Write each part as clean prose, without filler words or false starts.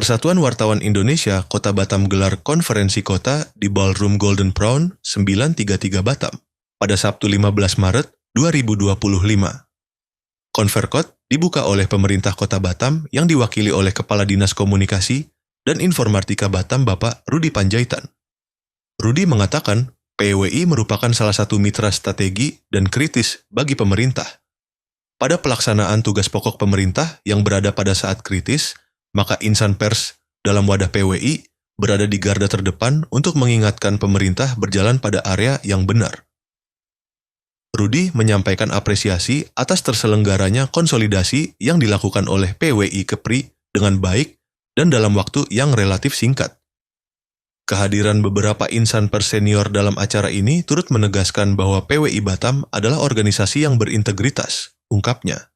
Persatuan Wartawan Indonesia Kota Batam gelar konferensi kota di Ballroom Golden Prawn 933 Batam pada Sabtu 15 Maret 2025. Konverkot dibuka oleh pemerintah Kota Batam yang diwakili oleh Kepala Dinas Komunikasi dan Informatika Batam Bapak Rudi Panjaitan. Rudi mengatakan PWI merupakan salah satu mitra strategi dan kritis bagi pemerintah. Pada pelaksanaan tugas pokok pemerintah yang berada pada saat kritis, maka insan pers dalam wadah PWI berada di garda terdepan untuk mengingatkan pemerintah berjalan pada area yang benar. Rudi menyampaikan apresiasi atas terselenggaranya konsolidasi yang dilakukan oleh PWI Kepri dengan baik dan dalam waktu yang relatif singkat. Kehadiran beberapa insan pers senior dalam acara ini turut menegaskan bahwa PWI Batam adalah organisasi yang berintegritas, ungkapnya.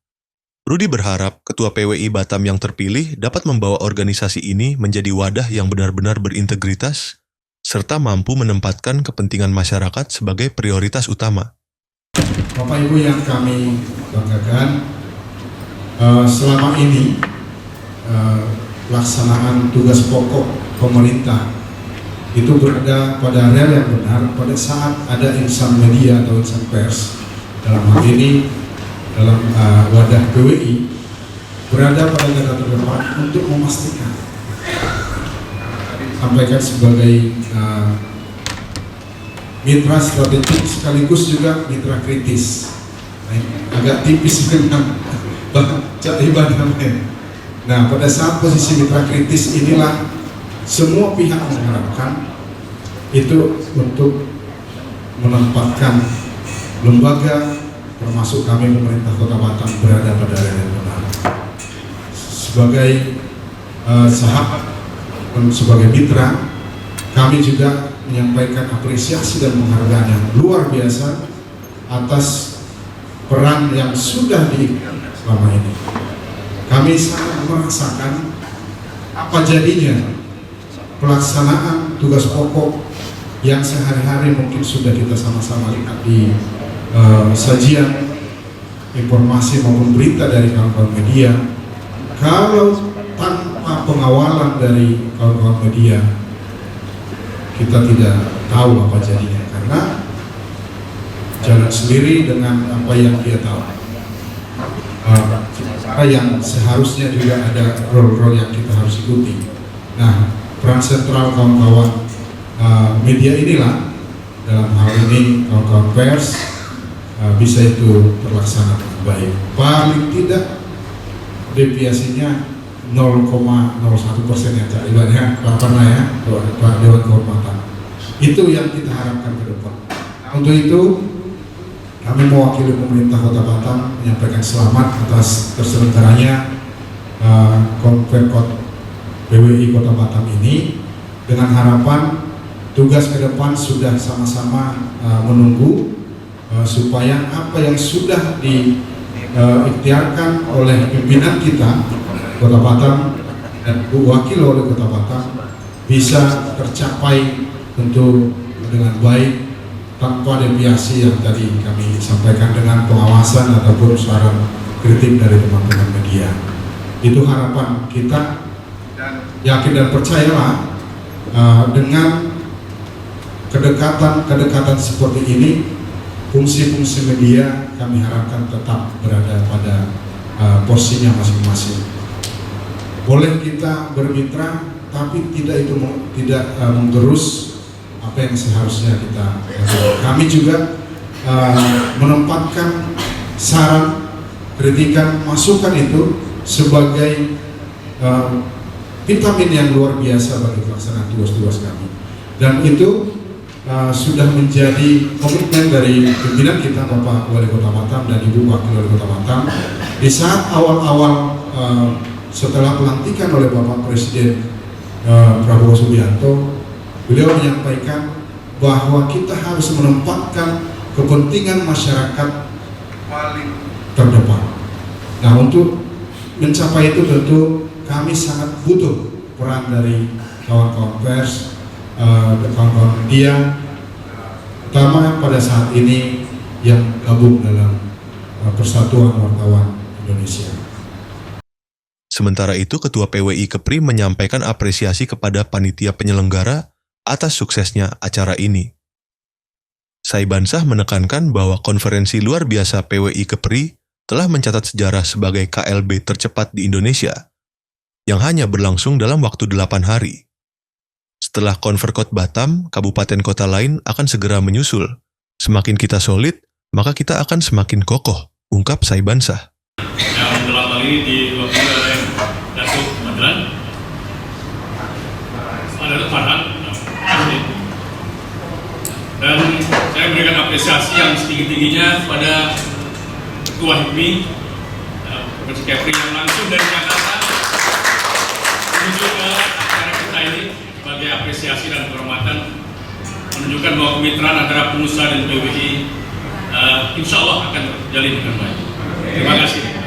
Rudi berharap Ketua PWI Batam yang terpilih dapat membawa organisasi ini menjadi wadah yang benar-benar berintegritas, serta mampu menempatkan kepentingan masyarakat sebagai prioritas utama. Bapak Ibu yang kami banggakan, selama ini pelaksanaan tugas pokok pemerintah itu berada pada rel yang benar pada saat ada insan media atau insan pers, dalam hal ini dalam wadah PWI, berada pada garda terdepan untuk memastikan, sampaikan sebagai mitra strategik sekaligus juga mitra kritis. Agak tipis dengan Cak Iban namanya. Nah, pada saat posisi mitra kritis inilah semua pihak mengharapkan itu untuk menempatkan lembaga termasuk kami pemerintah Kota Batam berada pada area yang benar. Sebagai sahabat dan sebagai mitra, kami juga menyampaikan apresiasi dan penghargaan yang luar biasa atas peran yang sudah diikat selama ini. Kami sangat merasakan apa jadinya pelaksanaan tugas pokok yang sehari-hari mungkin sudah kita sama-sama lihat di sajian informasi maupun berita dari kawan-kawan media. Kalau tanpa pengawalan dari kawan-kawan media, kita tidak tahu apa jadinya, karena jalan sendiri dengan apa yang dia tahu. Yang seharusnya juga ada role-role yang kita harus ikuti. Nah, peran sentral kawan-kawan media inilah, dalam hal ini kawan-kawan pers, bisa itu terlaksana dengan baik. Paling tidak deviasinya 0,01% ya, Cak Ibaratnya pernah ya, Pak Dewan Kehormatan. Itu yang kita harapkan ke depan. Nah, untuk itu kami mewakili pemerintah Kota Batam menyampaikan selamat atas terselenggaranya konverkot PWI Kota Batam ini, dengan harapan tugas ke depan sudah sama-sama menunggu supaya apa yang sudah diikhtiarkan oleh pimpinan kita Kota Batam dan wakil oleh Kota Batam bisa tercapai tentu dengan baik tanpa deviasi yang tadi kami sampaikan, dengan pengawasan ataupun saran kritik dari teman-teman media. Itu harapan kita, dan yakin dan percayalah dengan kedekatan seperti ini, fungsi-fungsi media kami harapkan tetap berada pada porsinya masing-masing. Boleh kita bermitra, tapi tidak menggerus apa yang seharusnya kita lakukan. Kami juga menempatkan saran, kritikan, masukan itu sebagai vitamin yang luar biasa bagi pelaksanaan tugas-tugas kami. Dan itu sudah menjadi komitmen dari pimpinan kita, Bapak Wali Kota Batam dan Ibu Wakil Wali Kota Batam, di saat awal-awal setelah pelantikan oleh Bapak Presiden Prabowo Subianto. Beliau menyampaikan bahwa kita harus menempatkan kepentingan masyarakat paling terdepan. Nah, untuk mencapai itu tentu kami sangat butuh peran dari kawan-kawan pers, kawan-kawan media, terutama pada saat ini yang gabung dalam Persatuan Wartawan Indonesia. Sementara itu, Ketua PWI Kepri menyampaikan apresiasi kepada panitia penyelenggara atas suksesnya acara ini. Saibansah menekankan bahwa konferensi luar biasa PWI Kepri telah mencatat sejarah sebagai KLB tercepat di Indonesia, yang hanya berlangsung dalam waktu 8 hari. Setelah Konverkot Batam, kabupaten kota lain akan segera menyusul. Semakin kita solid, maka kita akan semakin kokoh, ungkap Saibansah. Yang dalam hal ini diwakili oleh Datuk Madran, Datuk Farhan, dan saya memberikan apresiasi yang setinggi-tingginya kepada Ketua HIPMI, Provinsi Kepri yang langsung dari Jakarta menuju ke acara kita ini sebagai apresiasi dan penghormatan, menunjukkan bahwa kemitraan antara pengusaha dan PWI insya Allah akan terjalin dengan baik. Terima kasih.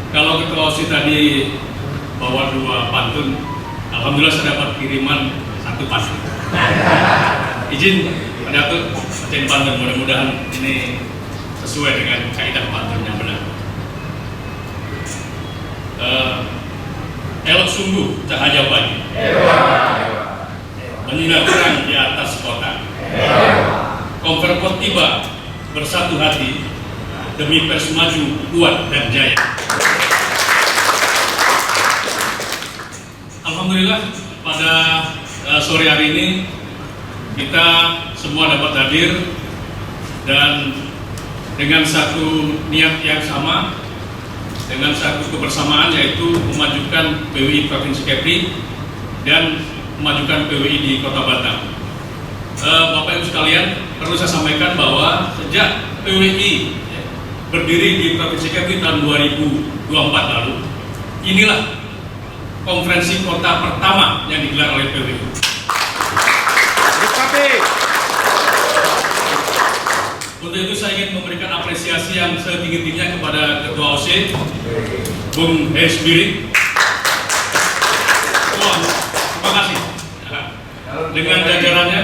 Kalau Ketua OSI tadi bawa 2 pantun, alhamdulillah saya dapat kiriman 1 pantun. Izin Pak Datuk bacain pantun, mudah-mudahan ini sesuai dengan kaidah pantun yang benar. Elok sungguh cahaya pagi, menyinar terang di atas kota. Konverkot tiba bersatu hati demi pers maju, kuat dan jaya. Alhamdulillah pada sore hari ini kita semua dapat hadir dan dengan satu niat yang sama, dengan satu kebersamaan, yaitu memajukan PWI Provinsi Kepri dan memajukan PWI di Kota Batam. Bapak Ibu sekalian, perlu saya sampaikan bahwa sejak PWI berdiri di Provinsi Kepri tahun 2024 lalu, inilah konferensi kota pertama yang digelar oleh PWI. Untuk itu saya ingin memberikan apresiasi yang setinggi-tingginya kepada Ketua OSI, Bung Hesbiri. Terima kasih. Dengan jajarannya,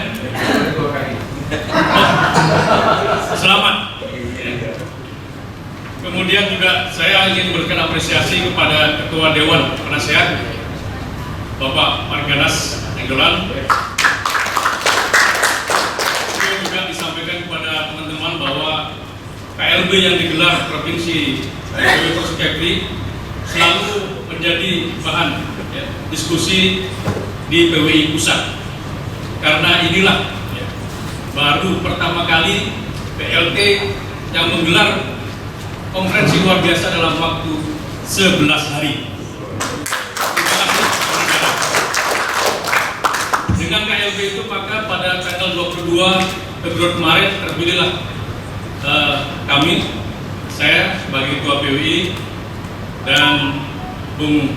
selamat. Kemudian juga saya ingin memberikan apresiasi kepada Ketua Dewan Penasehat, Bapak Marganas Enggolan. Kemudian juga disampaikan kepada teman-teman bahwa KLB yang digelar Provinsi Kepri selalu menjadi bahan diskusi di PWI Pusat. Karena inilah baru pertama kali PLT yang menggelar konferensi luar biasa dalam waktu 11 hari. Terima kasih. Dengan KLB itu maka pada tanggal 22 Februari kemarin terpilihlah kami, saya sebagai Ketua PWI dan Bung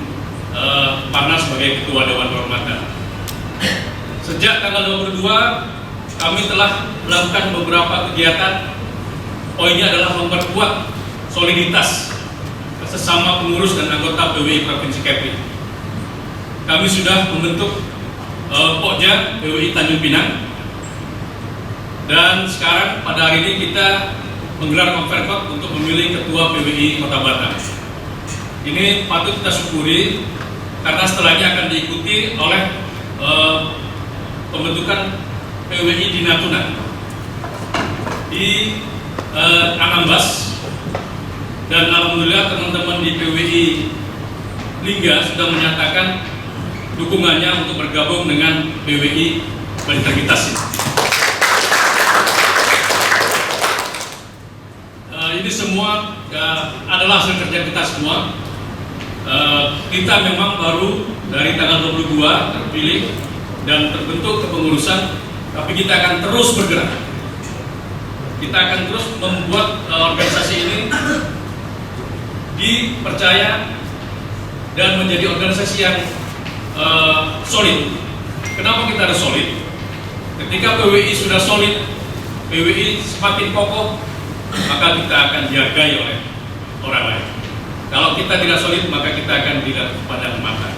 Parnas sebagai Ketua Dewan Kehormatan. Sejak tanggal 22 kami telah melakukan beberapa kegiatan. Poinnya adalah memperkuat soliditas sesama pengurus dan anggota PWI Provinsi Kepri. Kami sudah membentuk Pokja PWI Tanjung Pinang, dan sekarang pada hari ini kita menggelar konverkot untuk memilih Ketua PWI Kota Batam. Ini patut kita syukuri karena setelahnya akan diikuti oleh pembentukan PWI di Natuna, di Anambas, dan alhamdulillah teman-teman di PWI Lingga sudah menyatakan dukungannya untuk bergabung dengan PWI berintegritas ini. Ini semua adalah hasil kerja kita semua. Kita memang baru dari tanggal 22 terpilih dan terbentuk kepengurusan, tapi kita akan terus bergerak. Kita akan terus membuat organisasi ini dipercaya dan menjadi organisasi yang solid. Kenapa kita harus solid? Ketika PWI sudah solid, PWI semakin kokoh, maka kita akan dihargai oleh orang lain. Kalau kita tidak solid, maka kita akan tidak pandang mata.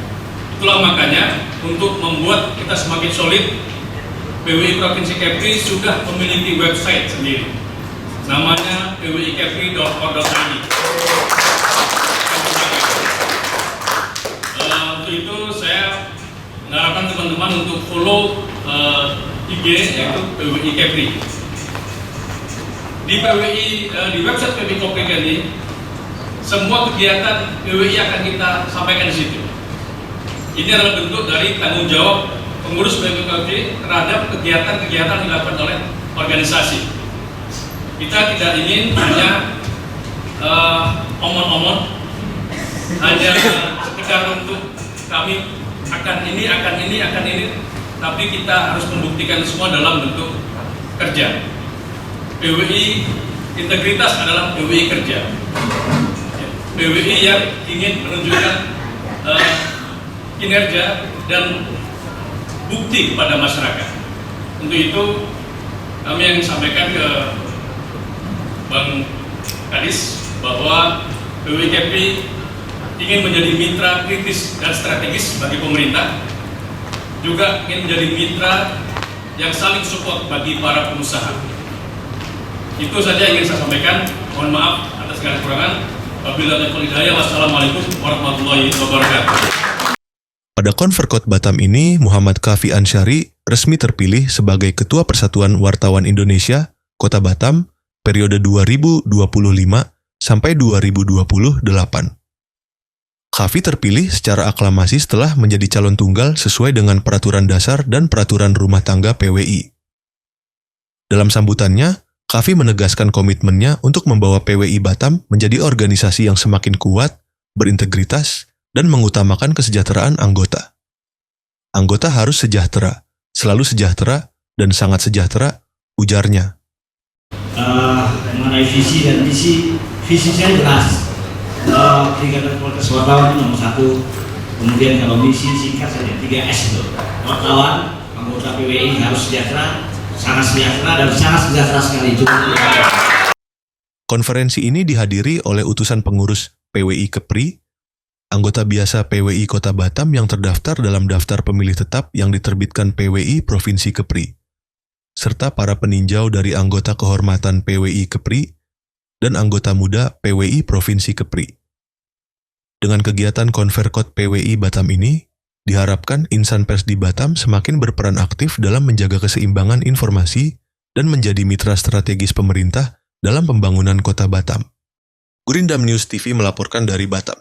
Itulah makanya untuk membuat kita semakin solid, PWI Provinsi Kepri sudah memiliki website sendiri. Namanya pwikepri.or.id. teman-teman untuk follow IG yaitu PWI Kepri. Di website PWI Kepri ini semua kegiatan PWI akan kita sampaikan di situ. Ini adalah bentuk dari tanggung jawab pengurus PWI Kepri terhadap kegiatan-kegiatan yang dilakukan oleh organisasi. Kita tidak ingin hanya omong-omong, hanya sekedar untuk kami akan ini, tapi kita harus membuktikan semua dalam bentuk kerja. PWI integritas adalah PWI kerja. PWI yang ingin menunjukkan kinerja dan bukti kepada masyarakat. Untuk itu kami yang sampaikan ke Bang Kadis bahwa PWI Kepri ingin menjadi mitra kritis dan strategis bagi pemerintah, juga ingin menjadi mitra yang saling support bagi para pengusaha. Itu saja yang ingin saya sampaikan. Mohon maaf atas segala kekurangan. Wabillahi taufiq wal hidayah. Wassalamualaikum warahmatullahi wabarakatuh. Pada Konverkot Batam ini, Muhammad Kafi Ansyari resmi terpilih sebagai Ketua Persatuan Wartawan Indonesia Kota Batam periode 2025 sampai 2028. Kafi terpilih secara aklamasi setelah menjadi calon tunggal sesuai dengan Peraturan Dasar dan Peraturan Rumah Tangga PWI. Dalam sambutannya, Kafi menegaskan komitmennya untuk membawa PWI Batam menjadi organisasi yang semakin kuat, berintegritas, dan mengutamakan kesejahteraan anggota. Anggota harus sejahtera, selalu sejahtera, dan sangat sejahtera, ujarnya. Mengenai visi dan misi saya jelas. Kegiatan Kualitas Wartawan nomor 1. Kemudian kalau misi singkat saja 3S itu. Wartawan, anggota PWI harus sejahtera, sangat sejahtera, dan sangat sejahtera sekali. Konferensi ini dihadiri oleh utusan pengurus PWI Kepri, anggota biasa PWI Kota Batam yang terdaftar dalam daftar pemilih tetap yang diterbitkan PWI Provinsi Kepri, serta para peninjau dari anggota kehormatan PWI Kepri dan anggota muda PWI Provinsi Kepri. Dengan kegiatan Konverkot PWI Batam ini, diharapkan insan pers di Batam semakin berperan aktif dalam menjaga keseimbangan informasi dan menjadi mitra strategis pemerintah dalam pembangunan Kota Batam. Gurindam News TV melaporkan dari Batam.